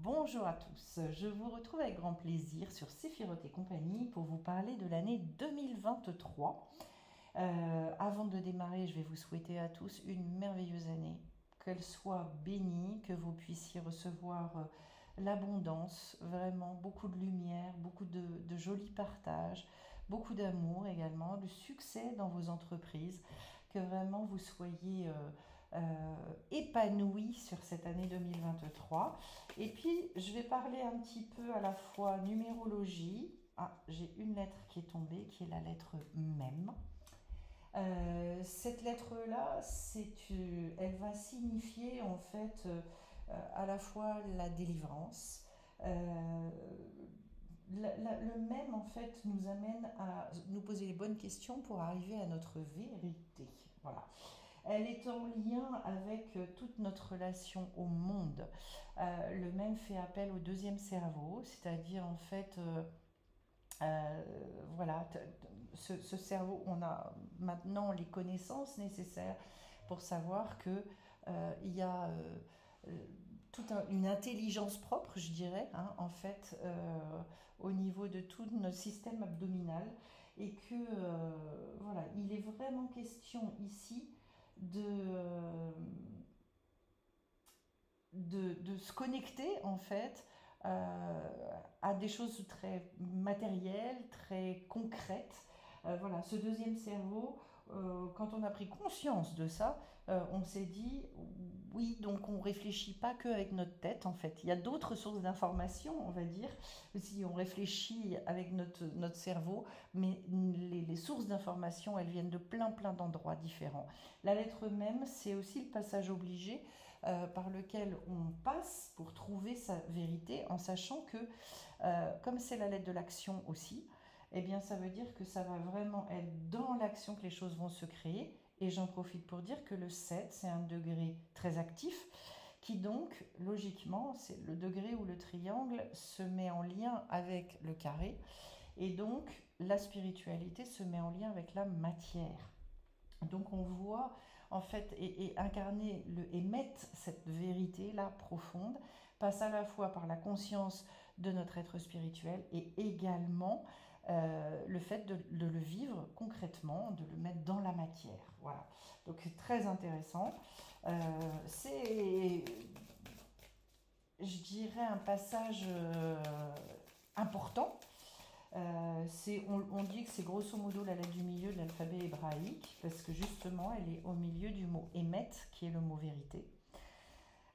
Bonjour à tous, je vous retrouve avec grand plaisir sur Séphiroth et compagnie pour vous parler de l'année 2023. Avant de démarrer, je vais vous souhaiter à tous une merveilleuse année, qu'elle soit bénie, que vous puissiez recevoir l'abondance, vraiment beaucoup de lumière, beaucoup de jolis partages, beaucoup d'amour également, du succès dans vos entreprises, que vraiment vous soyez épanouis sur cette année 2023. Et puis, je vais parler un petit peu à la fois numérologie. Ah, j'ai une lettre qui est tombée, qui est la lettre MEM. Cette lettre-là, elle va signifier en fait à la fois la délivrance. Le même en fait nous amène à nous poser les bonnes questions pour arriver à notre vérité. Voilà. Elle est en lien avec toute notre relation au monde. Le même fait appel au deuxième cerveau, c'est-à-dire en fait euh, voilà, ce cerveau, on a maintenant les connaissances nécessaires pour savoir que il y a toute une intelligence propre, je dirais, hein, en fait, au niveau de tout notre système abdominal, et que voilà, il est vraiment question ici de se connecter en fait à des choses très matérielles, très concrètes. Voilà, ce deuxième cerveau, quand on a pris conscience de ça, on s'est dit oui, donc on réfléchit pas que avec notre tête en fait. Il y a d'autres sources d'informations, on va dire, si on réfléchit avec notre cerveau, mais les sources d'informations, elles viennent de plein d'endroits différents. La lettre même, c'est aussi le passage obligé par lequel on passe pour trouver sa vérité, en sachant que, comme c'est la lettre de l'action aussi, eh bien ça veut dire que ça va vraiment être dans l'action que les choses vont se créer. Et j'en profite pour dire que le 7, c'est un degré très actif, qui donc, logiquement, c'est le degré où le triangle se met en lien avec le carré, et donc la spiritualité se met en lien avec la matière. Donc on voit en fait et incarner émettre cette vérité là profonde passe à la fois par la conscience de notre être spirituel et également le fait de le vivre concrètement, de le mettre dans la matière. Voilà. Donc c'est très intéressant. C'est, je dirais, un passage important. On dit que c'est grosso modo la lettre du milieu de l'alphabet hébraïque, parce que justement, elle est au milieu du mot émet, qui est le mot vérité.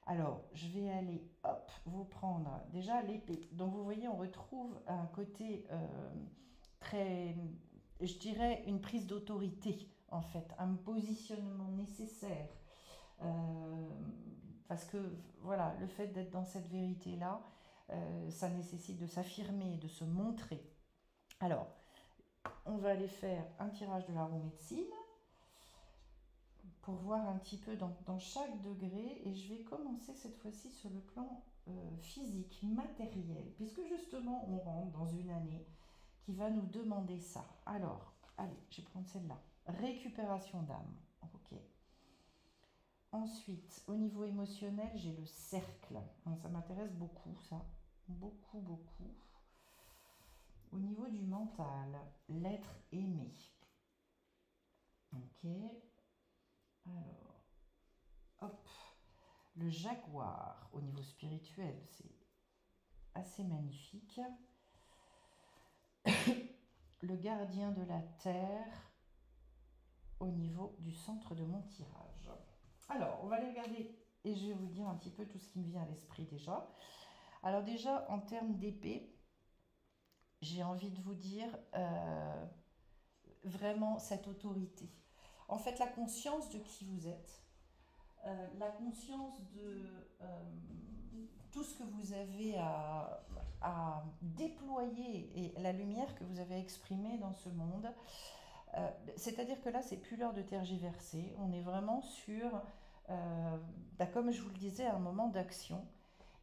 Alors, je vais aller, hop, vous prendre déjà l'épée. Donc, vous voyez, on retrouve un côté très, je dirais, une prise d'autorité, en fait, un positionnement nécessaire. Euh, Parce que, voilà, le fait d'être dans cette vérité-là, ça nécessite de s'affirmer, de se montrer. Alors, on va aller faire un tirage de la roue médecine pour voir un petit peu dans chaque degré, et je vais commencer cette fois-ci sur le plan physique, matériel, puisque justement on rentre dans une année qui va nous demander ça. Alors, allez, je vais prendre celle-là. Récupération d'âme. Ok. Ensuite, au niveau émotionnel, j'ai le cercle. Donc, ça m'intéresse beaucoup, ça. Beaucoup. Au niveau du mental, l'être aimé. Ok. Alors, hop. Le jaguar, au niveau spirituel, c'est assez magnifique. Le gardien de la terre, au niveau du centre de mon tirage. Alors, on va aller regarder et je vais vous dire un petit peu tout ce qui me vient à l'esprit déjà. Alors déjà, en termes d'épée, j'ai envie de vous dire vraiment cette autorité. En fait, la conscience de qui vous êtes, la conscience de tout ce que vous avez à déployer et la lumière que vous avez exprimée dans ce monde. C'est-à-dire que là, c'est plus l'heure de tergiverser. On est vraiment sur, comme je vous le disais, un moment d'action.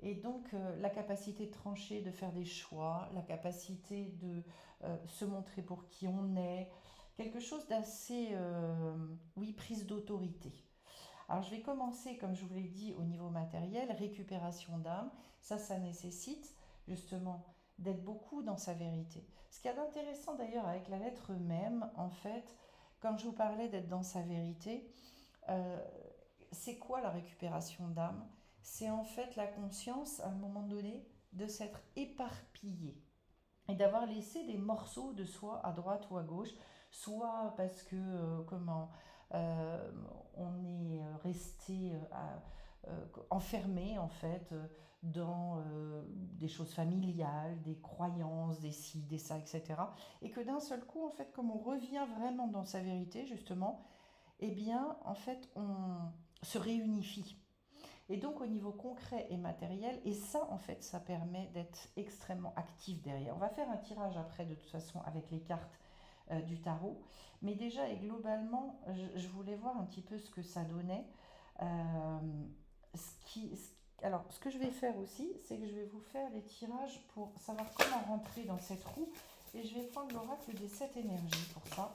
Et donc, la capacité de trancher, de faire des choix, la capacité de se montrer pour qui on est, quelque chose d'assez, oui, prise d'autorité. Alors je vais commencer, comme je vous l'ai dit, au niveau matériel, récupération d'âme. Ça nécessite justement d'être beaucoup dans sa vérité. Ce qu'il y a d'intéressant d'ailleurs avec la lettre même, en fait, quand je vous parlais d'être dans sa vérité, euh, c'est quoi la récupération d'âme? C'est en fait la conscience, à un moment donné, de s'être éparpillé et d'avoir laissé des morceaux de soi à droite ou à gauche, soit parce que euh, on est resté enfermé en fait dans des choses familiales, des croyances, des ci, des ça, etc. Et que d'un seul coup, en fait, comme on revient vraiment dans sa vérité, justement, eh bien, en fait, on se réunifie. Et donc au niveau concret et matériel, et ça en fait ça permet d'être extrêmement actif derrière. On va faire un tirage après de toute façon avec les cartes du tarot, mais déjà et globalement je voulais voir un petit peu ce que ça donnait. Euh, alors ce que je vais faire aussi, c'est que je vais vous faire les tirages pour savoir comment rentrer dans cette roue, et je vais prendre l'oracle des 7 énergies pour ça.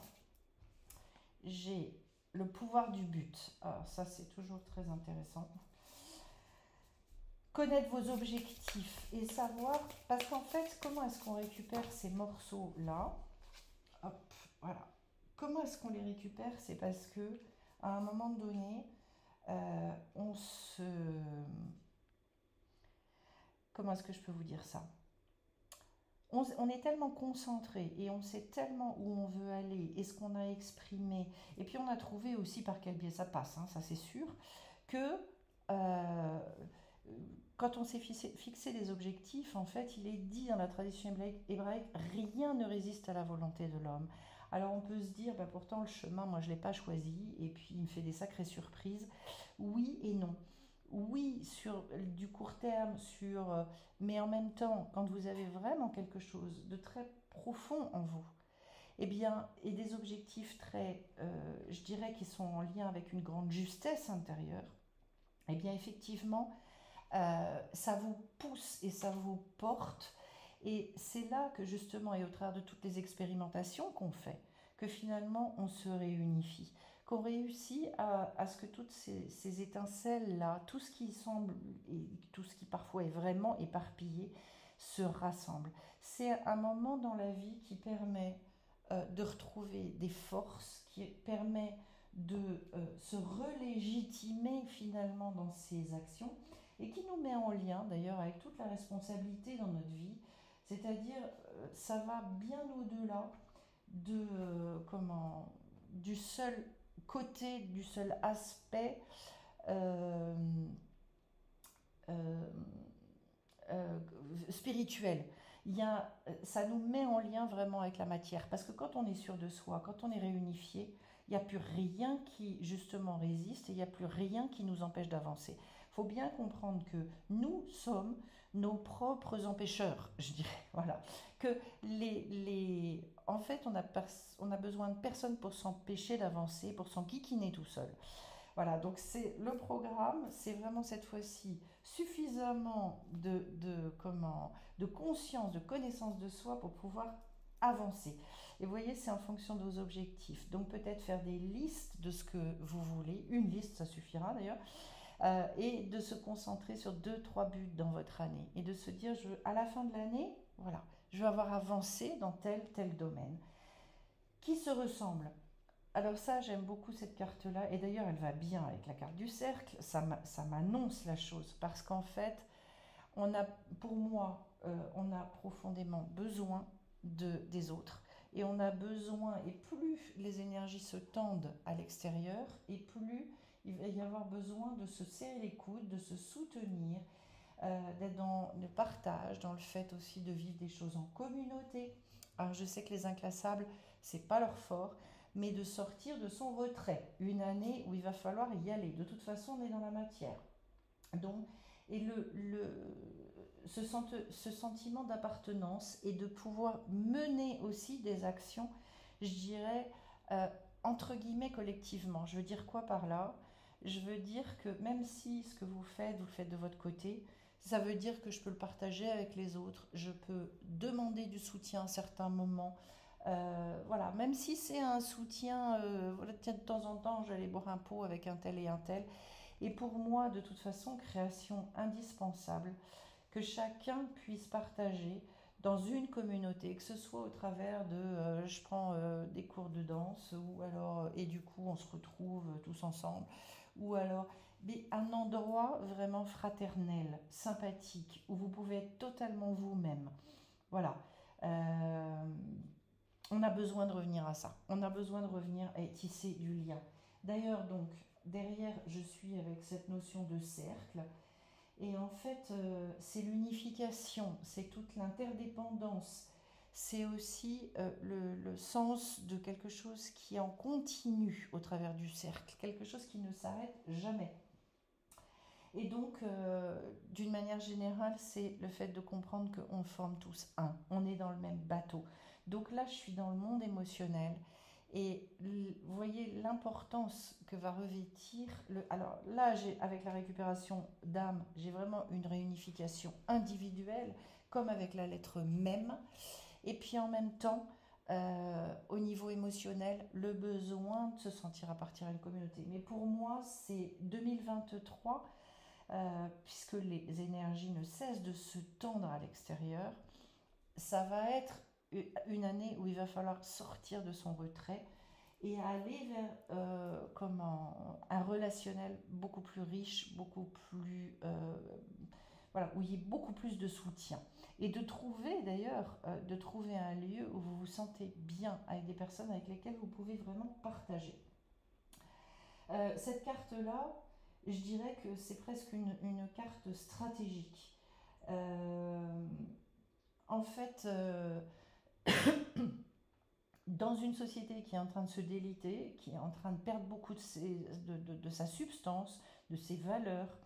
J'ai le pouvoir du but, alors ça c'est toujours très intéressant. Connaître vos objectifs et savoir, parce qu'en fait, comment est-ce qu'on récupère ces morceaux-là? Hop, voilà. Comment est-ce qu'on les récupère? C'est parce que à un moment donné, on se... Comment est-ce que je peux vous dire ça? On est tellement concentré et on sait tellement où on veut aller et ce qu'on a exprimé, et puis on a trouvé aussi par quel biais ça passe, hein, ça c'est sûr, que euh, quand on s'est fixé des objectifs, en fait, il est dit dans la tradition hébraïque, rien ne résiste à la volonté de l'homme. Alors on peut se dire, bah, pourtant le chemin, moi je ne l'ai pas choisi, et puis il me fait des sacrées surprises. Oui et non. Oui, sur du court terme, mais en même temps, quand vous avez vraiment quelque chose de très profond en vous, eh bien, et des objectifs très, je dirais, qui sont en lien avec une grande justesse intérieure, eh bien, effectivement, ça vous pousse et ça vous porte. Et c'est là que justement, et au travers de toutes les expérimentations qu'on fait, que finalement on se réunifie, qu'on réussit à ce que toutes ces étincelles-là, tout ce qui semble et tout ce qui parfois est vraiment éparpillé, se rassemble. C'est un moment dans la vie qui permet de retrouver des forces, qui permet de se relégitimer finalement dans ses actions, et qui nous met en lien d'ailleurs avec toute la responsabilité dans notre vie, c'est-à-dire ça va bien au-delà de du seul côté, du seul aspect euh, euh, euh, spirituel. Ça nous met en lien vraiment avec la matière, parce que quand on est sûr de soi, quand on est réunifié, il n'y a plus rien qui justement résiste, et il n'y a plus rien qui nous empêche d'avancer. Il faut bien comprendre que nous sommes nos propres empêcheurs, je dirais. Voilà. Que en fait, on a besoin de personne pour s'empêcher d'avancer, pour s'enquiquiner tout seul. Voilà, donc c'est le programme, c'est vraiment cette fois-ci suffisamment de conscience, de connaissance de soi pour pouvoir avancer. Et vous voyez, c'est en fonction de vos objectifs. Donc peut-être faire des listes de ce que vous voulez, une liste, ça suffira d'ailleurs, et de se concentrer sur 2, 3 buts dans votre année. Et de se dire, à la fin de l'année, voilà, je vais avoir avancé dans tel domaine qui se ressemble. Alors ça, j'aime beaucoup cette carte-là, et d'ailleurs elle va bien avec la carte du cercle, ça m'annonce la chose, parce qu'en fait, pour moi, on a profondément besoin des autres, et on a besoin, et plus les énergies se tendent à l'extérieur, et plus il va y avoir besoin de se serrer les coudes, de se soutenir, d'être dans le partage, dans le fait aussi de vivre des choses en communauté. Alors je sais que les inclassables, c'est pas leur fort, mais de sortir de son retrait. Une année où il va falloir y aller. De toute façon, on est dans la matière. Donc, et ce sentiment d'appartenance et de pouvoir mener aussi des actions, je dirais, euh, entre guillemets, collectivement. Je veux dire quoi par là? Je veux dire que même si ce que vous le faites de votre côté, ça veut dire que je peux le partager avec les autres, je peux demander du soutien à certains moments. Voilà, même si c'est un soutien, voilà, de temps en temps, j'allais boire un pot avec un tel et un tel. Et pour moi, de toute façon, création indispensable. que chacun puisse partager dans une communauté, que ce soit au travers de je prends des cours de danse, ou alors, et du coup on se retrouve tous ensemble, ou alors mais un endroit vraiment fraternel, sympathique, où vous pouvez être totalement vous-même. Voilà. Euh, on a besoin de revenir à ça. On a besoin de revenir et tisser du lien. D'ailleurs, donc, derrière, je suis avec cette notion de cercle. Et en fait, c'est l'unification, c'est toute l'interdépendance. C'est aussi le sens de quelque chose qui est en continu au travers du cercle, quelque chose qui ne s'arrête jamais. Et donc, d'une manière générale, c'est le fait de comprendre qu'on forme tous un, on est dans le même bateau. Donc là, je suis dans le monde émotionnel. Et vous voyez l'importance que va revêtir le. Alors là, avec la récupération d'âme, j'ai vraiment une réunification individuelle, comme avec la lettre même. Et puis en même temps, au niveau émotionnel, le besoin de se sentir appartenir à une communauté. Mais pour moi, c'est 2023, puisque les énergies ne cessent de se tendre à l'extérieur. Ça va être une année où il va falloir sortir de son retrait et aller vers un relationnel beaucoup plus riche, beaucoup plus voilà, où il y ait beaucoup plus de soutien. Et de trouver d'ailleurs, de trouver un lieu où vous vous sentez bien avec des personnes avec lesquelles vous pouvez vraiment partager. Cette carte-là, je dirais que c'est presque une carte stratégique. Euh, en fait, dans une société qui est en train de se déliter, qui est en train de perdre beaucoup de sa substance, de ses valeurs,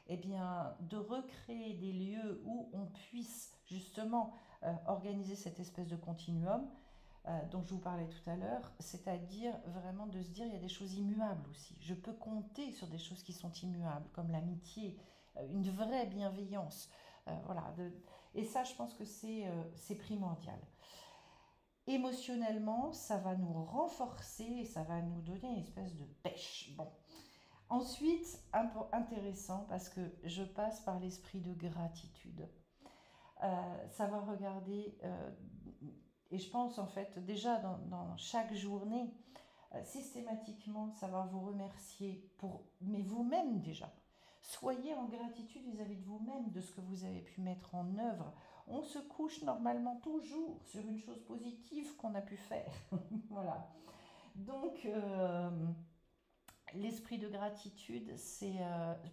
eh bien, de recréer des lieux où on puisse justement organiser cette espèce de continuum dont je vous parlais tout à l'heure, c'est-à-dire vraiment de se dire il y a des choses immuables aussi. Je peux compter sur des choses qui sont immuables, comme l'amitié, une vraie bienveillance. Voilà. Et ça, je pense que c'est primordial. Émotionnellement, ça va nous renforcer et ça va nous donner une espèce de pêche. Bon. Ensuite, intéressant parce que je passe par l'esprit de gratitude. Ça va regarder, et je pense en fait déjà dans chaque journée, systématiquement, ça va vous remercier mais vous-même déjà. Soyez en gratitude vis-à-vis de vous-même, de ce que vous avez pu mettre en œuvre. On se couche normalement toujours sur une chose positive qu'on a pu faire. Voilà. Donc, l'esprit de gratitude,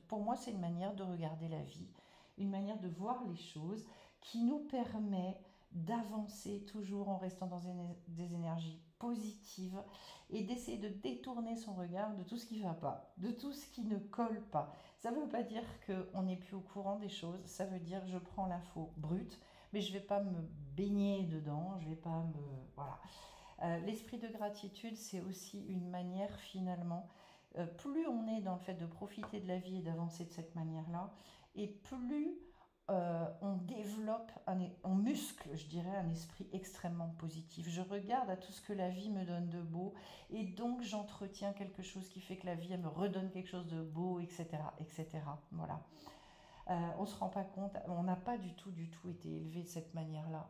pour moi, c'est une manière de regarder la vie, une manière de voir les choses qui nous permet d'avancer toujours en restant dans des énergies positives et d'essayer de détourner son regard de tout ce qui ne va pas, de tout ce qui ne colle pas. Ça ne veut pas dire qu'on n'est plus au courant des choses, ça veut dire que je prends l'info brute, mais je ne vais pas me baigner dedans, je ne vais pas me... Voilà. L'esprit de gratitude, c'est aussi une manière finalement, plus on est dans le fait de profiter de la vie et d'avancer de cette manière-là, et plus on développe, on muscle, je dirais, un esprit extrêmement positif. Je regarde à tout ce que la vie me donne de beau, et donc j'entretiens quelque chose qui fait que la vie elle me redonne quelque chose de beau, etc., etc. Voilà. On ne se rend pas compte, on n'a pas du tout été élevé de cette manière-là.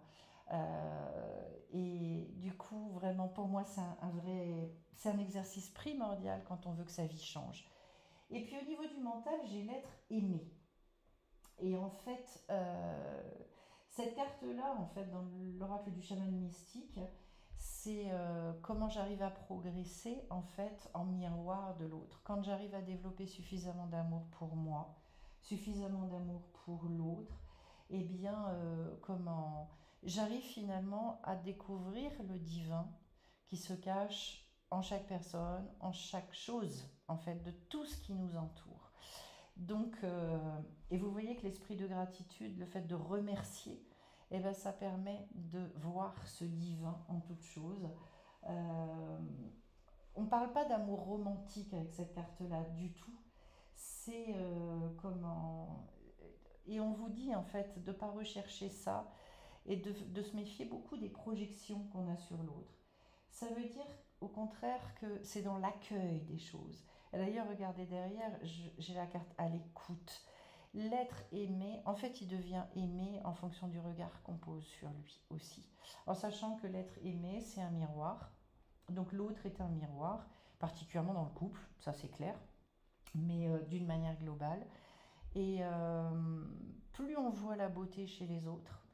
Et du coup, vraiment, pour moi, c'est un exercice primordial quand on veut que sa vie change. Et puis au niveau du mental, j'ai l'être aimé. Et en fait, cette carte-là, en fait, dans l'oracle du chaman mystique, c'est comment j'arrive à progresser, en fait, en miroir de l'autre. Quand j'arrive à développer suffisamment d'amour pour moi, suffisamment d'amour pour l'autre, eh bien, comment j'arrive finalement à découvrir le divin qui se cache en chaque personne, en chaque chose, en fait, de tout ce qui nous entoure. Donc, et vous voyez que l'esprit de gratitude, le fait de remercier, eh ben, ça permet de voir ce divin en toute chose. On ne parle pas d'amour romantique avec cette carte-là du tout. C'est comment... Et on vous dit en fait de ne pas rechercher ça et de se méfier beaucoup des projections qu'on a sur l'autre. Ça veut dire au contraire que c'est dans l'accueil des choses. Et d'ailleurs, regardez derrière, j'ai la carte à l'écoute. L'être aimé, en fait, il devient aimé en fonction du regard qu'on pose sur lui aussi. En sachant que l'être aimé, c'est un miroir. Donc l'autre est un miroir, particulièrement dans le couple, ça c'est clair, mais d'une manière globale. Et plus on voit la beauté chez les autres,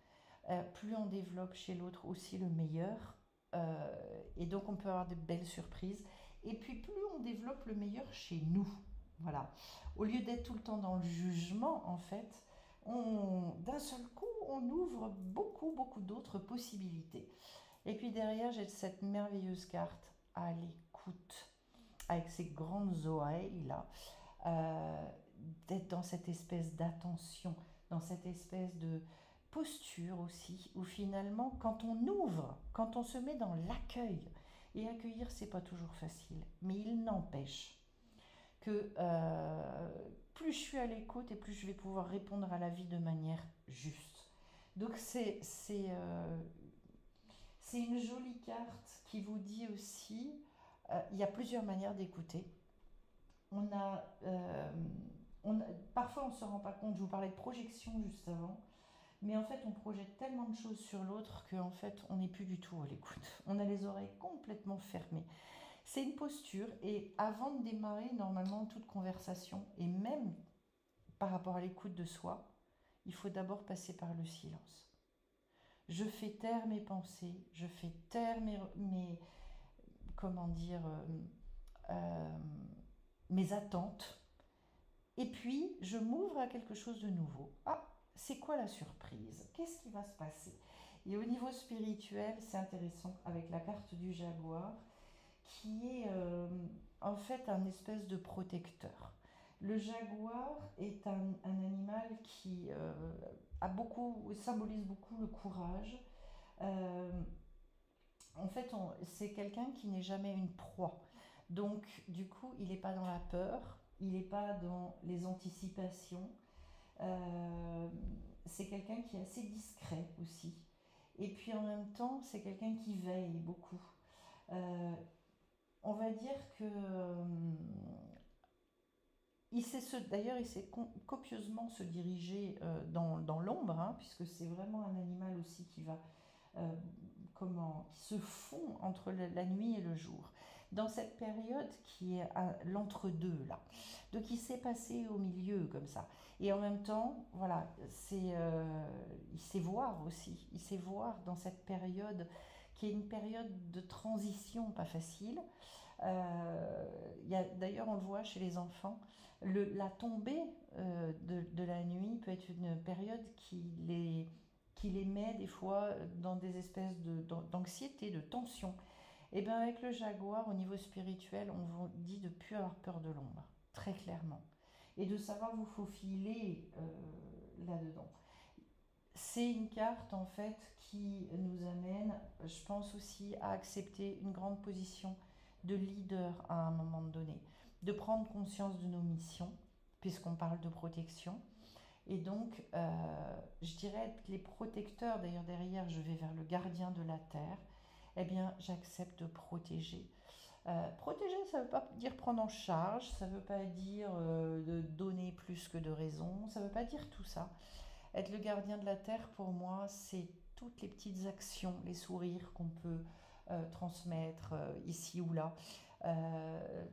plus on développe chez l'autre aussi le meilleur. Et donc on peut avoir de belles surprises. Et puis plus on développe le meilleur chez nous. Voilà. Au lieu d'être tout le temps dans le jugement, en fait, d'un seul coup, on ouvre beaucoup, beaucoup d'autres possibilités. Et puis derrière, j'ai cette merveilleuse carte à l'écoute, avec ses grandes oreilles là, euh, d'être dans cette espèce d'attention, dans cette espèce de posture aussi, où finalement, quand on ouvre, quand on se met dans l'accueil, et accueillir, c'est pas toujours facile, mais il n'empêche que plus je suis à l'écoute et plus je vais pouvoir répondre à la vie de manière juste. Donc c'est une jolie carte qui vous dit aussi, il y a plusieurs manières d'écouter. On a, euh, parfois on ne se rend pas compte, je vous parlais de projection juste avant, mais en fait on projette tellement de choses sur l'autre qu'en fait on n'est plus du tout à l'écoute. On a les oreilles complètement fermées. C'est une posture et avant de démarrer normalement toute conversation et même par rapport à l'écoute de soi, il faut d'abord passer par le silence. Je fais taire mes pensées, je fais taire comment dire, euh, mes attentes. Et puis, je m'ouvre à quelque chose de nouveau. Ah, c'est quoi la surprise? Qu'est-ce qui va se passer? Et au niveau spirituel, c'est intéressant avec la carte du jaguar, qui est en fait un espèce de protecteur. Le jaguar est un animal qui symbolise beaucoup le courage. Euh, En fait, c'est quelqu'un qui n'est jamais une proie. Donc, du coup, il n'est pas dans la peur, il n'est pas dans les anticipations. Euh, c'est quelqu'un qui est assez discret aussi. Et puis en même temps, c'est quelqu'un qui veille beaucoup. Euh, on va dire que d'ailleurs, il sait copieusement se diriger dans l'ombre, hein, puisque c'est vraiment un animal aussi qui va euh, qui se fond entre la nuit et le jour. Dans cette période qui est l'entre-deux là, donc il s'est passé au milieu comme ça. Et en même temps, voilà, il sait voir aussi, il sait voir dans cette période qui est une période de transition pas facile. D'ailleurs, on le voit chez les enfants, la tombée de la nuit peut être une période qui les met des fois dans des espèces d'anxiété, de tension. Et bien avec le jaguar, au niveau spirituel, on vous dit de ne plus avoir peur de l'ombre, très clairement. Et de savoir vous faufiler là-dedans. C'est une carte en fait qui nous amène, je pense aussi, à accepter une grande position de leader à un moment donné, de prendre conscience de nos missions, puisqu'on parle de protection. Et donc, je dirais que les protecteurs, d'ailleurs derrière, je vais vers le gardien de la terre, eh bien, j'accepte de protéger. Protéger, ça ne veut pas dire prendre en charge, ça ne veut pas dire de donner plus que de raison, ça ne veut pas dire tout ça. Être le gardien de la terre, pour moi, c'est toutes les petites actions, les sourires qu'on peut transmettre ici ou là. Euh,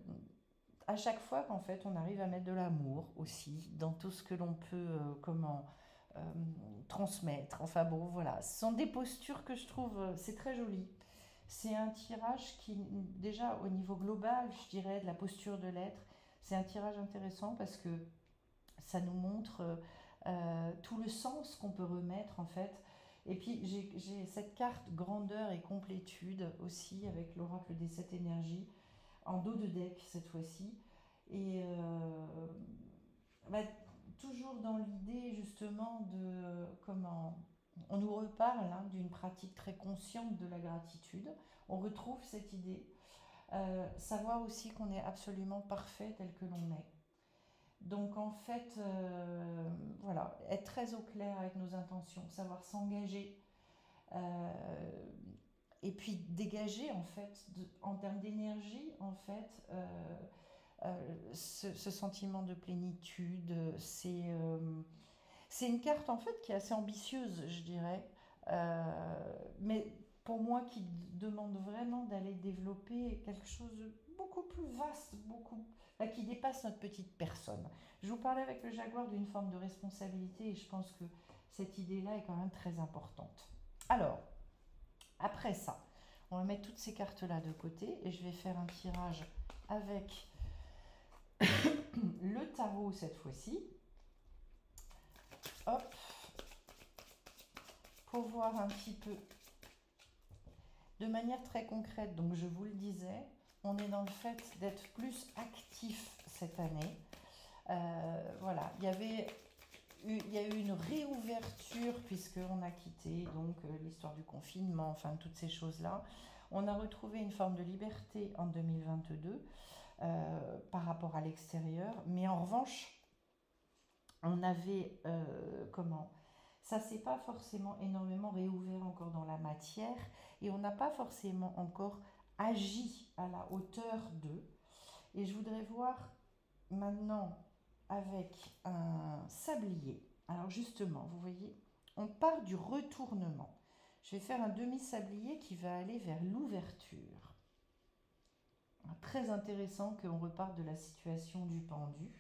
à chaque fois qu'en fait on arrive à mettre de l'amour aussi dans tout ce que l'on peut euh, transmettre. Enfin bon, voilà, ce sont des postures que je trouve, c'est très joli. C'est un tirage qui, déjà au niveau global, je dirais, de la posture de l'être, c'est un tirage intéressant parce que ça nous montre tout le sens qu'on peut remettre en fait. Et puis j'ai cette carte grandeur et complétude aussi avec l'oracle des 7 énergies en dos de deck cette fois-ci. Et bah, toujours dans l'idée justement de comment on nous reparle hein, d'une pratique très consciente de la gratitude. On retrouve cette idée. Savoir aussi qu'on est absolument parfait tel que l'on est. Donc en fait, voilà, être très au clair avec nos intentions, savoir s'engager et puis dégager en fait, en termes d'énergie, en fait, ce sentiment de plénitude. C'est une carte en fait qui est assez ambitieuse, je dirais, mais pour moi qui demande vraiment d'aller développer quelque chose de beaucoup plus vaste, qui dépasse notre petite personne. Je vous parlais avec le jaguar d'une forme de responsabilité et je pense que cette idée-là est quand même très importante. Alors, après ça, on va mettre toutes ces cartes-là de côté et je vais faire un tirage avec le tarot cette fois-ci. Hop, pour voir un petit peu de manière très concrète. Donc je vous le disais, on est dans le fait d'être plus actif cette année. Voilà, il y a eu une réouverture puisqu'on a quitté donc l'histoire du confinement, enfin toutes ces choses-là. On a retrouvé une forme de liberté en 2022 par rapport à l'extérieur, mais en revanche, on avait ça s'est pas forcément énormément réouvert encore dans la matière et on n'a pas forcément encore agi à la hauteur d'eux. Et je voudrais voir maintenant avec un sablier. Alors justement, vous voyez, on part du retournement. Je vais faire un demi-sablier qui va aller vers l'ouverture. Très intéressant qu'on reparte de la situation du pendu.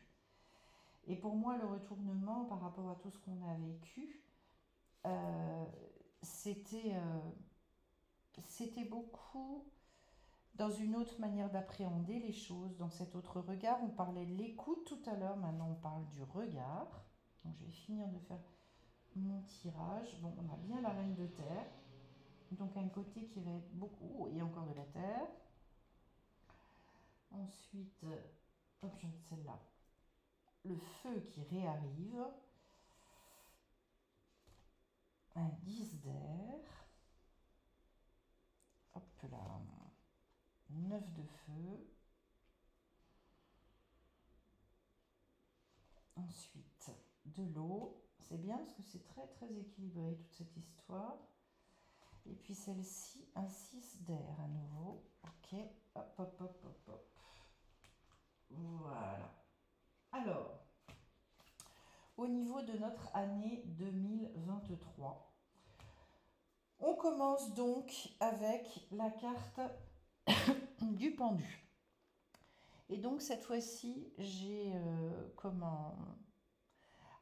Et pour moi, le retournement par rapport à tout ce qu'on a vécu, c'était beaucoup dans une autre manière d'appréhender les choses, dans cet autre regard. On parlait de l'écoute tout à l'heure, maintenant on parle du regard. Donc je vais finir de faire mon tirage. Bon, on a bien la reine de terre, donc un côté qui va être beaucoup... Oh, et encore de la terre. Ensuite, hop, je vais mettre celle-là. Le feu qui réarrive. Un 10 d'air. Hop là. 9 de feu. Ensuite, de l'eau. C'est bien parce que c'est très très équilibré toute cette histoire. Et puis celle-ci, un 6 d'air à nouveau. Ok, hop, hop, hop, hop, hop. Voilà. Alors, au niveau de notre année 2023, on commence donc avec la carte du pendu. Et donc cette fois-ci, j'ai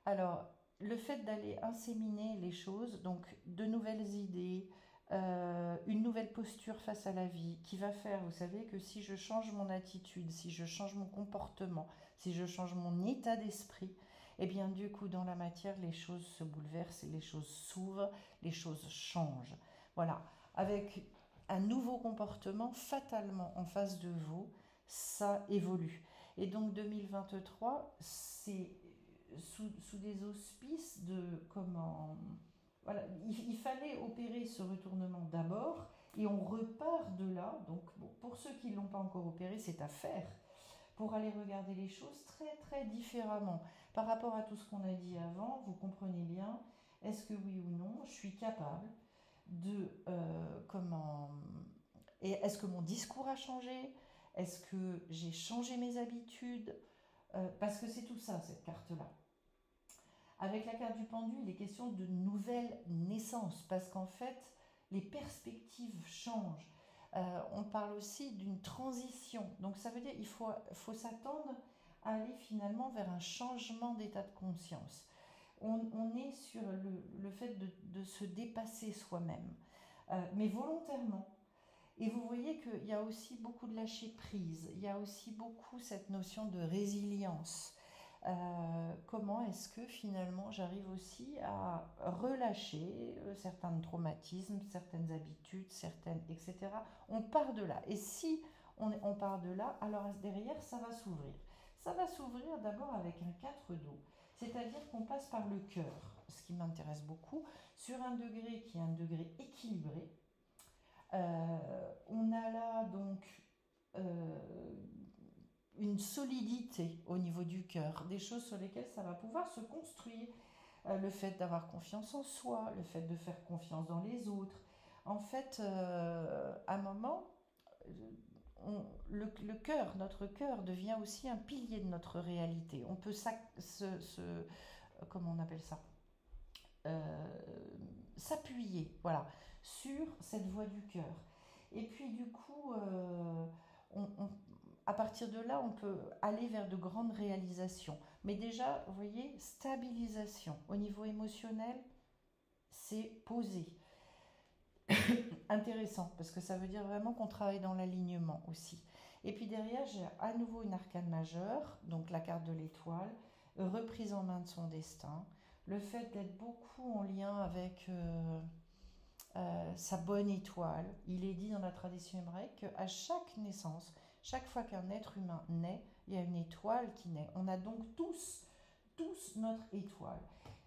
Alors, le fait d'aller inséminer les choses, donc de nouvelles idées, une nouvelle posture face à la vie, qui va faire, vous savez, que si je change mon attitude, si je change mon comportement, si je change mon état d'esprit, eh bien du coup, dans la matière, les choses se bouleversent, les choses s'ouvrent, les choses changent. Voilà, avec un nouveau comportement, fatalement en face de vous, ça évolue. Et donc 2023, c'est sous des auspices de comment... Voilà, il fallait opérer ce retournement d'abord et on repart de là. Donc bon, pour ceux qui ne l'ont pas encore opéré, c'est à faire pour aller regarder les choses très très différemment. Par rapport à tout ce qu'on a dit avant, vous comprenez bien, est-ce que oui ou non, je suis capable de... Et est-ce que mon discours a changé? Est-ce que j'ai changé mes habitudes? Parce que c'est tout ça, cette carte-là. Avec la carte du pendu, il est question de nouvelles naissances, parce qu'en fait, les perspectives changent. On parle aussi d'une transition. Donc ça veut dire qu'il faut s'attendre à aller finalement vers un changement d'état de conscience. On est sur le fait de se dépasser soi-même, mais volontairement. Et vous voyez qu'il y a aussi beaucoup de lâcher prise, il y a aussi beaucoup cette notion de résilience. Comment est-ce que finalement j'arrive aussi à relâcher certains traumatismes, certaines habitudes, etc. On part de là. Et si on part de là, alors derrière, ça va s'ouvrir. Ça va s'ouvrir d'abord avec un 4 d'eau. C'est-à-dire qu'on passe par le cœur, ce qui m'intéresse beaucoup, sur un degré qui est un degré équilibré. On a là donc une solidité au niveau du cœur, des choses sur lesquelles ça va pouvoir se construire. Le fait d'avoir confiance en soi, le fait de faire confiance dans les autres. En fait, à un moment, le cœur, notre cœur devient aussi un pilier de notre réalité. On peut comment on appelle ça, euh, s'appuyer, voilà, sur cette voix du cœur. Et puis du coup, on, on, à partir de là, on peut aller vers de grandes réalisations. Mais déjà, vous voyez, stabilisation au niveau émotionnel, c'est posé. Intéressant, parce que ça veut dire vraiment qu'on travaille dans l'alignement aussi. Et puis derrière, j'ai à nouveau une arcane majeure, donc la carte de l'étoile, reprise en main de son destin, le fait d'être beaucoup en lien avec sa bonne étoile. Il est dit dans la tradition hébraïque qu'à chaque naissance, chaque fois qu'un être humain naît, il y a une étoile qui naît. On a donc tous notre étoile,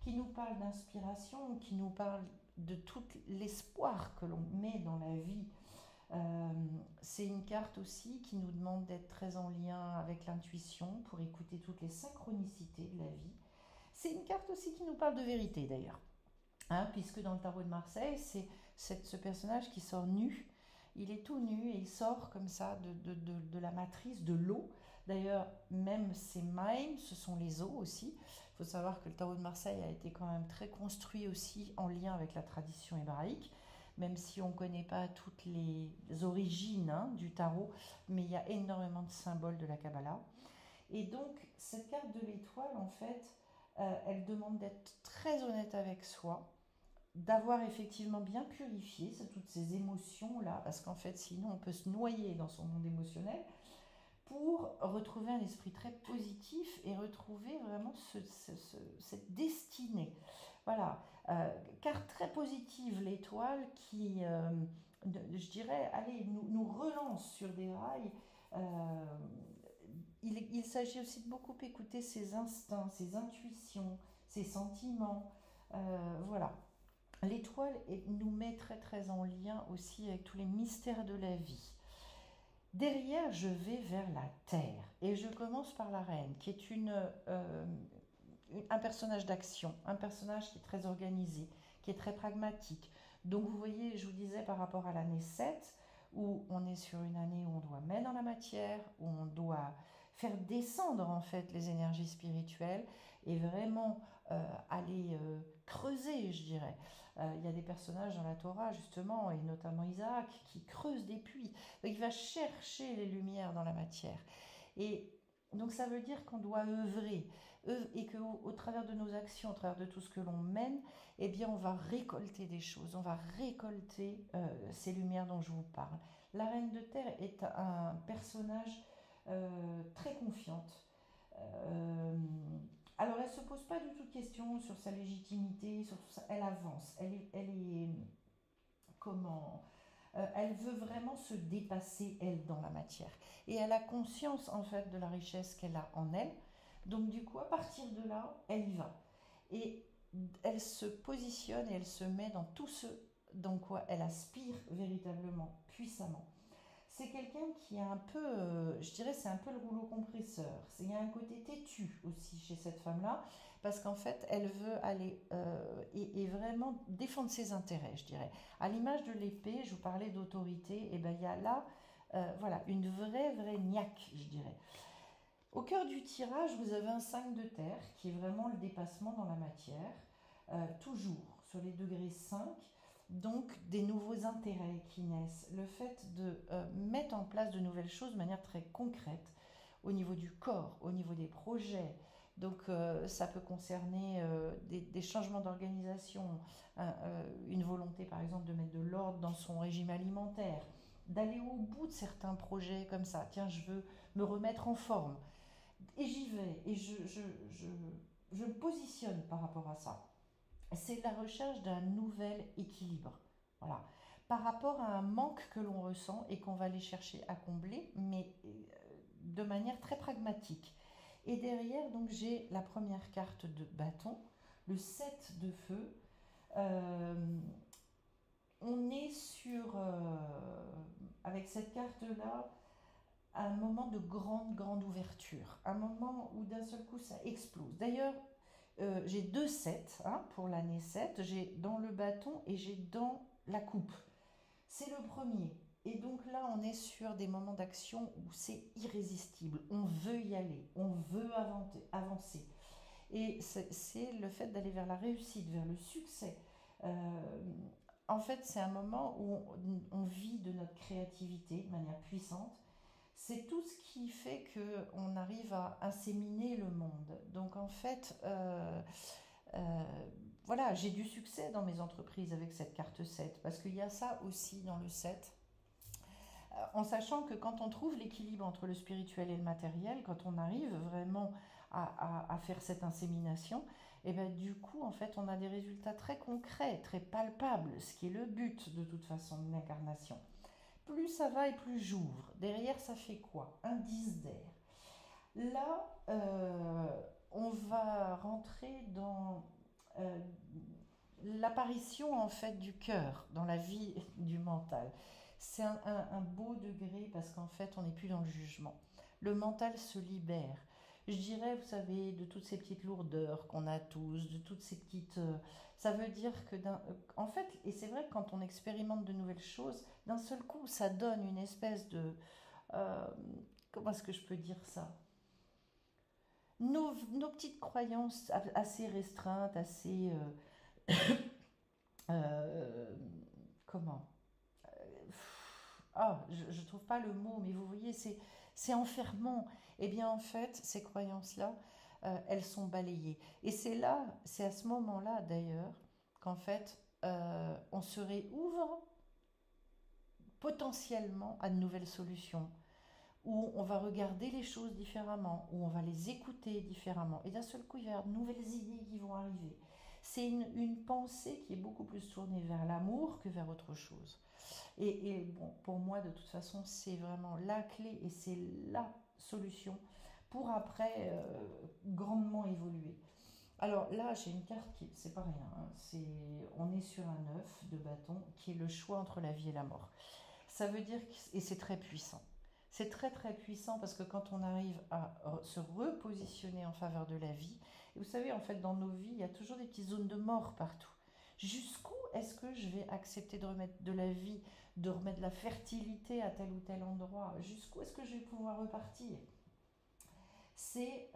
qui nous parle d'inspiration, qui nous parle de tout l'espoir que l'on met dans la vie. C'est une carte aussi qui nous demande d'être très en lien avec l'intuition pour écouter toutes les synchronicités de la vie. C'est une carte aussi qui nous parle de vérité d'ailleurs, hein, puisque dans le tarot de Marseille, c'est ce personnage qui sort nu. Il est tout nu et il sort comme ça de la matrice, de l'eau. D'ailleurs, même ses mimes, ce sont les eaux aussi. Il faut savoir que le tarot de Marseille a été quand même très construit aussi en lien avec la tradition hébraïque, même si on ne connaît pas toutes les origines, hein, du tarot, mais il y a énormément de symboles de la Kabbalah. Et donc, cette carte de l'étoile, en fait, elle demande d'être très honnête avec soi, d'avoir effectivement bien purifié toutes ces émotions-là, parce qu'en fait, sinon, on peut se noyer dans son monde émotionnel, pour retrouver un esprit très positif et retrouver vraiment cette destinée. Voilà, carte très positive, l'étoile, qui, je dirais, allez, nous relance sur des rails. Euh, il s'agit aussi de beaucoup écouter ses instincts, ses intuitions, ses sentiments. Voilà. L'étoile nous met très très en lien aussi avec tous les mystères de la vie. Derrière, je vais vers la terre et je commence par la reine, qui est un personnage d'action, un personnage qui est très organisé, qui est très pragmatique. Donc vous voyez, je vous disais par rapport à l'année 7, où on est sur une année où on doit mettre dans la matière, où on doit faire descendre en fait les énergies spirituelles et vraiment aller creuser, je dirais. Il y a des personnages dans la Torah justement, et notamment Isaac, qui creuse des puits. Donc il va chercher les lumières dans la matière. Et donc ça veut dire qu'on doit œuvrer et qu'au travers de nos actions, au travers de tout ce que l'on mène, eh bien on va récolter des choses, on va récolter ces lumières dont je vous parle. La Reine de Terre est un personnage très confiante. Euh, alors elle ne se pose pas du tout de questions sur sa légitimité, sur tout ça. Elle avance, elle est comment elle veut vraiment se dépasser, elle, dans la matière. Et elle a conscience, en fait, de la richesse qu'elle a en elle. Donc, du coup, à partir de là, elle y va. Et elle se positionne et elle se met dans tout ce dans quoi elle aspire véritablement, puissamment. C'est quelqu'un qui est un peu, je dirais, c'est un peu le rouleau compresseur. Il y a un côté têtu aussi chez cette femme-là, parce qu'en fait, elle veut aller et vraiment défendre ses intérêts, je dirais. À l'image de l'épée, je vous parlais d'autorité, et ben il y a là, voilà, une vraie niaque, je dirais. Au cœur du tirage, vous avez un 5 de terre, qui est vraiment le dépassement dans la matière, toujours sur les degrés 5, donc des nouveaux intérêts qui naissent, le fait de mettre en place de nouvelles choses de manière très concrète, au niveau du corps, au niveau des projets. Donc ça peut concerner des changements d'organisation, une volonté par exemple de mettre de l'ordre dans son régime alimentaire, d'aller au bout de certains projets comme ça. Tiens, je veux me remettre en forme. Et j'y vais, et je me positionne par rapport à ça. C'est la recherche d'un nouvel équilibre. Voilà. Par rapport à un manque que l'on ressent et qu'on va aller chercher à combler, mais de manière très pragmatique. Et derrière, donc, j'ai la première carte de bâton, le 7 de feu. Euh, on est avec cette carte-là, un moment de grande ouverture, un moment où d'un seul coup ça explose. D'ailleurs, j'ai deux sets, hein, pour l'année 7, j'ai dans le bâton et j'ai dans la coupe. C'est le premier. Et donc là, on est sur des moments d'action où c'est irrésistible. On veut y aller, on veut avancer. Et c'est le fait d'aller vers la réussite, vers le succès. Euh, En fait, c'est un moment où on vit de notre créativité de manière puissante. C'est tout ce qui fait qu'on arrive à inséminer le monde. Donc en fait, euh, voilà, j'ai du succès dans mes entreprises avec cette carte 7, parce qu'il y a ça aussi dans le 7, en sachant que quand on trouve l'équilibre entre le spirituel et le matériel, quand on arrive vraiment à faire cette insémination, et ben du coup, en fait, on a des résultats très concrets, très palpables, ce qui est le but de toute façon de l'incarnation. Plus ça va et plus j'ouvre. Derrière, ça fait quoi? Un 10 d'air. Là, on va rentrer dans euh, l'apparition en fait du cœur dans la vie du mental. C'est un beau degré parce qu'en fait, on n'est plus dans le jugement. Le mental se libère. Je dirais, vous savez, de toutes ces petites lourdeurs qu'on a tous, de toutes ces petites... ça veut dire que, en fait, et c'est vrai que quand on expérimente de nouvelles choses, d'un seul coup, ça donne une espèce de... euh, comment est-ce que je peux dire ça? Nos petites croyances assez restreintes, assez... euh, comment ah, je ne trouve pas le mot, mais vous voyez, c'est enfermant. Eh bien, en fait, ces croyances-là, elles sont balayées. Et c'est là, c'est à ce moment-là, d'ailleurs, qu'en fait, on se réouvre potentiellement à de nouvelles solutions, où on va regarder les choses différemment, où on va les écouter différemment. Et d'un seul coup, il va y avoir de nouvelles idées qui vont arriver. C'est une pensée qui est beaucoup plus tournée vers l'amour que vers autre chose. Et bon, pour moi, de toute façon, c'est vraiment la clé et c'est la solution pour après grandement évoluer. Alors là, j'ai une carte qui, c'est pas rien, hein, on est sur un 9 de bâton qui est le choix entre la vie et la mort. Ça veut dire, et c'est très puissant. C'est très très puissant parce que quand on arrive à se repositionner en faveur de la vie, et vous savez, en fait, dans nos vies, il y a toujours des petites zones de mort partout. Jusqu'où est-ce que je vais accepter de remettre de la vie, de remettre de la fertilité à tel ou tel endroit? Jusqu'où est-ce que je vais pouvoir repartir? C'est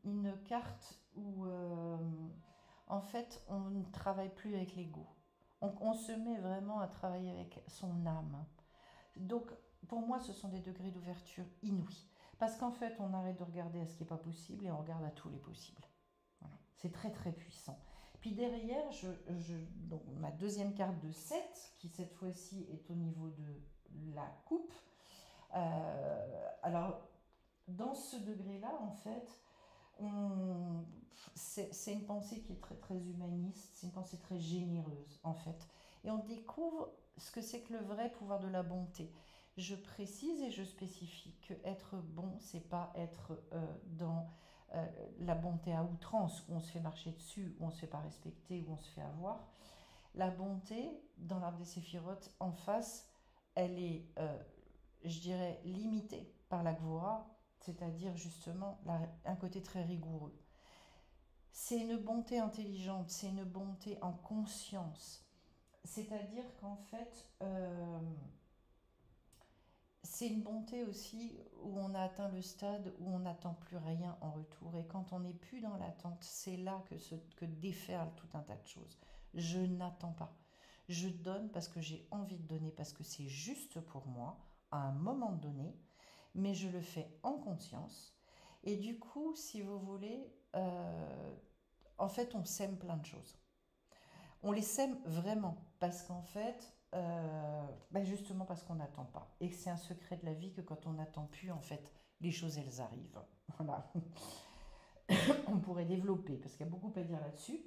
une carte où, en fait, on ne travaille plus avec l'ego. On se met vraiment à travailler avec son âme. Donc, pour moi, ce sont des degrés d'ouverture inouïs. Parce qu'en fait, on arrête de regarder à ce qui n'est pas possible et on regarde à tous les possibles. Voilà. C'est très très puissant. Puis derrière, donc ma deuxième carte de 7, qui cette fois-ci est au niveau de la coupe. Alors, dans ce degré-là, en fait, c'est une pensée qui est très très humaniste, c'est une pensée très généreuse, en fait. Et on découvre ce que c'est que le vrai pouvoir de la bonté. Je précise et je spécifie que être bon, c'est pas être dans euh, la bonté à outrance, où on se fait marcher dessus, où on se fait pas respecter, où on se fait avoir. La bonté, dans l'arbre des séphirotes, en face, elle est, je dirais, limitée par la Gvora, c'est-à-dire justement un côté très rigoureux. C'est une bonté intelligente, c'est une bonté en conscience. C'est-à-dire qu'en fait, c'est une bonté aussi où on a atteint le stade où on n'attend plus rien en retour. Et quand on n'est plus dans l'attente, c'est là que déferle tout un tas de choses. Je n'attends pas. Je donne parce que j'ai envie de donner, parce que c'est juste pour moi, à un moment donné, mais je le fais en conscience. Et du coup, si vous voulez, en fait, on sème plein de choses. On les sème vraiment parce qu'en fait, justement parce qu'on n'attend pas. Et que c'est un secret de la vie que quand on n'attend plus, en fait, les choses, elles arrivent. Voilà. On pourrait développer parce qu'il y a beaucoup à dire là-dessus.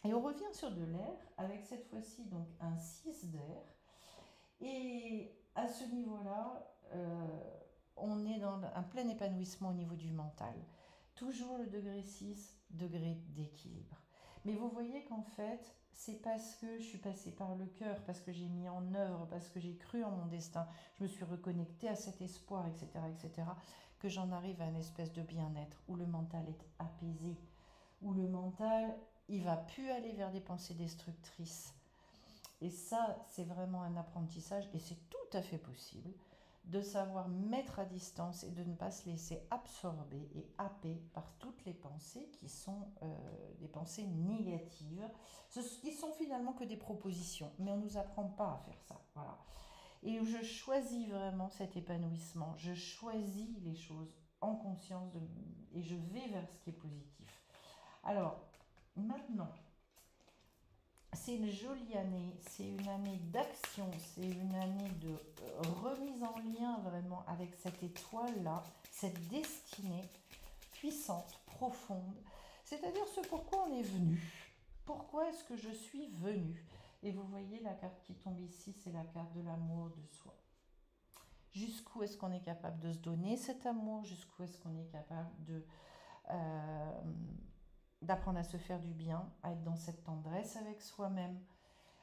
Et on revient sur de l'air avec cette fois-ci donc un 6 d'air. Et à ce niveau-là, on est dans un plein épanouissement au niveau du mental. Toujours le degré 6, degré d'équilibre. Mais vous voyez qu'en fait, c'est parce que je suis passée par le cœur, parce que j'ai mis en œuvre, parce que j'ai cru en mon destin, je me suis reconnectée à cet espoir, etc., que j'en arrive à une espèce de bien-être où le mental est apaisé, où le mental, il va plus aller vers des pensées destructrices. Et ça, c'est vraiment un apprentissage et c'est tout à fait possible de savoir mettre à distance et de ne pas se laisser absorber et happer par toutes les pensées qui sont des pensées négatives, qui sont finalement que des propositions, mais on ne nous apprend pas à faire ça. Voilà. Et je choisis vraiment cet épanouissement, je choisis les choses en conscience et je vais vers ce qui est positif. Alors, maintenant, c'est une jolie année, c'est une année d'action, c'est une année de remise en lien vraiment avec cette étoile-là, cette destinée puissante, profonde, c'est-à-dire ce pourquoi on est venu. Pourquoi est-ce que je suis venu? Et vous voyez la carte qui tombe ici, c'est la carte de l'amour de soi. Jusqu'où est-ce qu'on est capable de se donner cet amour? Jusqu'où est-ce qu'on est capable d'apprendre à se faire du bien, à être dans cette tendresse avec soi-même,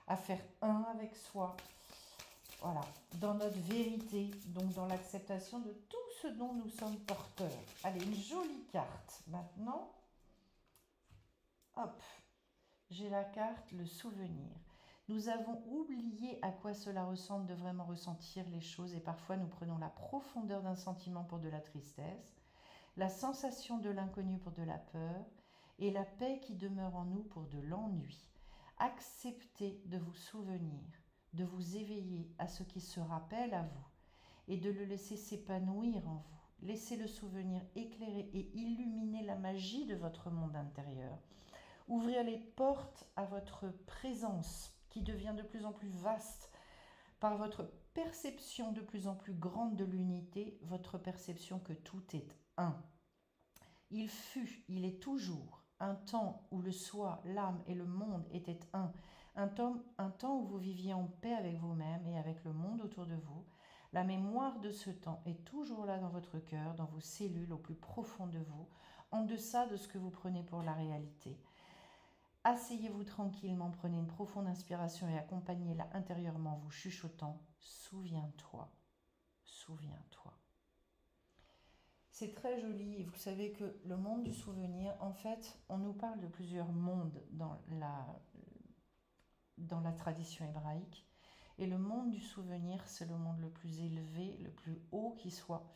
à faire un avec soi, voilà, dans notre vérité, donc dans l'acceptation de tout ce dont nous sommes porteurs. Allez, une jolie carte. Maintenant, hop, j'ai la carte, le souvenir. Nous avons oublié à quoi cela ressemble de vraiment ressentir les choses et parfois nous prenons la profondeur d'un sentiment pour de la tristesse, la sensation de l'inconnu pour de la peur et la paix qui demeure en nous pour de l'ennui. Acceptez de vous souvenir, de vous éveiller à ce qui se rappelle à vous et de le laisser s'épanouir en vous. Laissez le souvenir éclairer et illuminer la magie de votre monde intérieur. Ouvrir les portes à votre présence qui devient de plus en plus vaste par votre perception de plus en plus grande de l'unité, votre perception que tout est un. Il fut, il est toujours un temps où le soi, l'âme et le monde étaient un temps où vous viviez en paix avec vous-même et avec le monde autour de vous. La mémoire de ce temps est toujours là dans votre cœur, dans vos cellules, au plus profond de vous, en deçà de ce que vous prenez pour la réalité. Asseyez-vous tranquillement, prenez une profonde inspiration et accompagnez-la intérieurement, vous chuchotant « Souviens-toi, souviens-toi ». C'est très joli et vous savez que le monde du souvenir, en fait, on nous parle de plusieurs mondes dans la tradition hébraïque. Et le monde du souvenir, c'est le monde le plus élevé, le plus haut qui soit.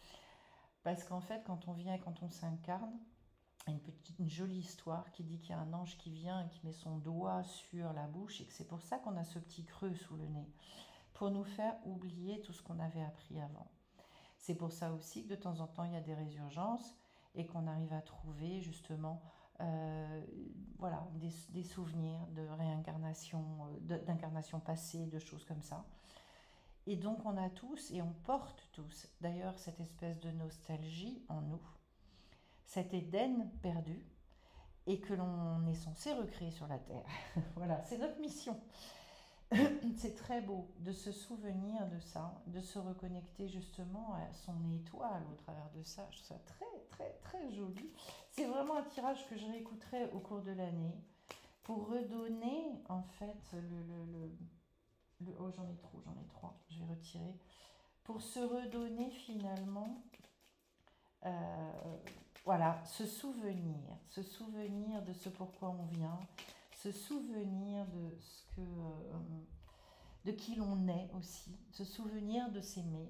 Parce qu'en fait, quand on vient et quand on s'incarne, une jolie histoire qui dit qu'il y a un ange qui vient et qui met son doigt sur la bouche et que c'est pour ça qu'on a ce petit creux sous le nez, pour nous faire oublier tout ce qu'on avait appris avant. C'est pour ça aussi que de temps en temps il y a des résurgences et qu'on arrive à trouver justement voilà, des souvenirs de réincarnation, d'incarnation passée, de choses comme ça. Et donc on a tous et on porte tous d'ailleurs cette espèce de nostalgie en nous, cet Éden perdu et que l'on est censé recréer sur la Terre. Voilà, c'est notre mission. C'est très beau de se souvenir de ça, de se reconnecter justement à son étoile au travers de ça. Je trouve ça très, très, très joli. C'est vraiment un tirage que je réécouterai au cours de l'année pour redonner en fait oh, j'en ai trois, je vais retirer. Pour se redonner finalement voilà, se souvenir de ce pourquoi on vient, se souvenir de qui l'on est aussi, se souvenir de s'aimer.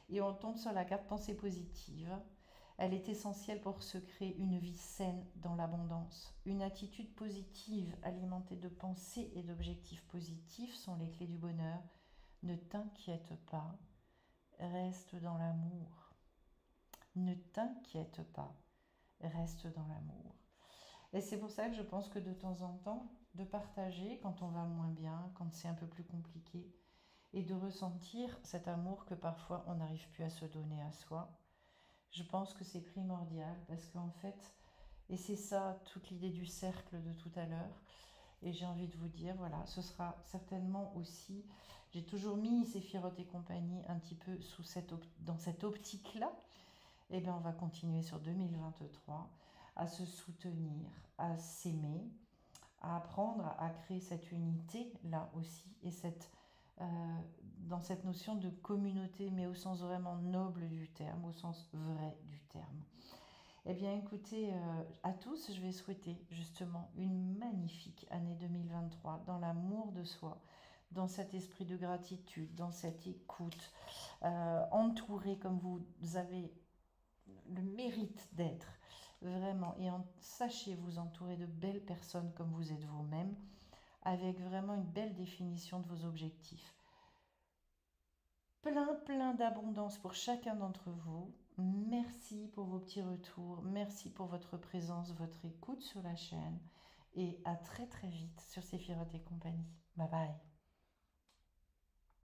Et on tombe sur la carte pensée positive. Elle est essentielle pour se créer une vie saine dans l'abondance. Une attitude positive alimentée de pensées et d'objectifs positifs sont les clés du bonheur. Ne t'inquiète pas, reste dans l'amour. Ne t'inquiète pas, reste dans l'amour. Et c'est pour ça que je pense que de temps en temps, de partager quand on va moins bien, quand c'est un peu plus compliqué, et de ressentir cet amour que parfois on n'arrive plus à se donner à soi, je pense que c'est primordial parce qu'en fait, et c'est ça toute l'idée du cercle de tout à l'heure, et j'ai envie de vous dire, voilà, ce sera certainement aussi, j'ai toujours mis Séphiroth et compagnie un petit peu dans cette optique-là. Eh bien, on va continuer sur 2023 à se soutenir, à s'aimer, à apprendre à créer cette unité là aussi et dans cette notion de communauté, mais au sens vraiment noble du terme, au sens vrai du terme. Eh bien, écoutez, à tous, je vais souhaiter justement une magnifique année 2023 dans l'amour de soi, dans cet esprit de gratitude, dans cette écoute, entouré comme vous avez le mérite d'être, vraiment. Et sachez vous entourer de belles personnes comme vous êtes vous-même, avec vraiment une belle définition de vos objectifs. Plein d'abondance pour chacun d'entre vous. Merci pour vos petits retours. Merci pour votre présence, votre écoute sur la chaîne. Et à très vite sur Séphiroth et compagnie. Bye bye.